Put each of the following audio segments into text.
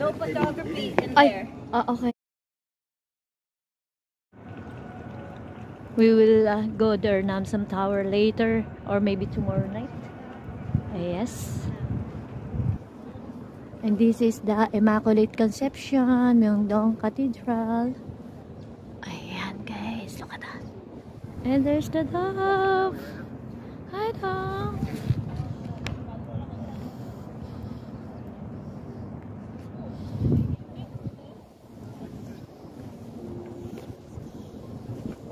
No photography in Ay, there. okay. We will go there, Namsam Tower later or maybe tomorrow night. Yes. And this is the Immaculate Conception, Myeongdong Cathedral. Ayan guys, look at that. And there's the dove. Hi dove.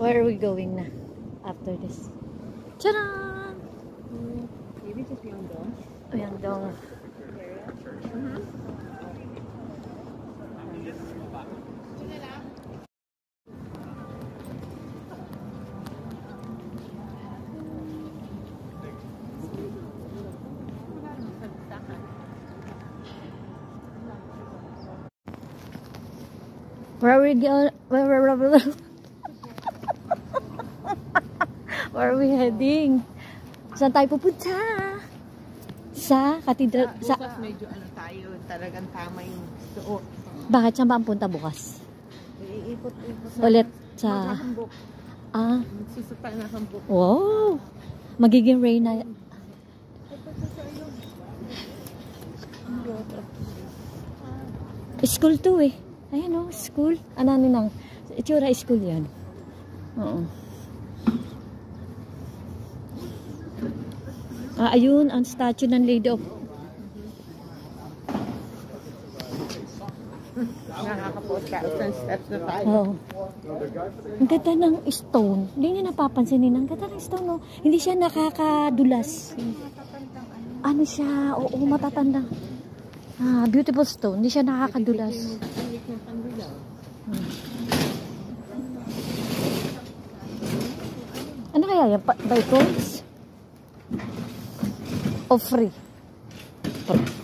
Where are we going na after this? Tcharam! Maybe just Myeongdong. Myeongdong. Where are we going? Where are we heading? Saan tayo pupunta? Sa katedral. Sa Bukas medyo ano tayo, talagang tama yung suot. bakit saan ba ang punta bukas? Iikot-ikot. Ulit sa Maghahambok. Magsusuta na hambok. wow! Magiging Reyna. School to eh. Ayan o, school. Ano nang itsura school yan. Oo. Ayun, ang statue ng Lady of... Nakakapost ka. Steps na tayo. Oh. Ang ganda ng stone. Hindi niya napapansinin. Ang ganda ng stone, no? Hindi siya nakakadulas. Ano siya? Oo, matatandang. Beautiful stone. Hindi siya nakakadulas. Ano kaya yan? By coins? O free? Free.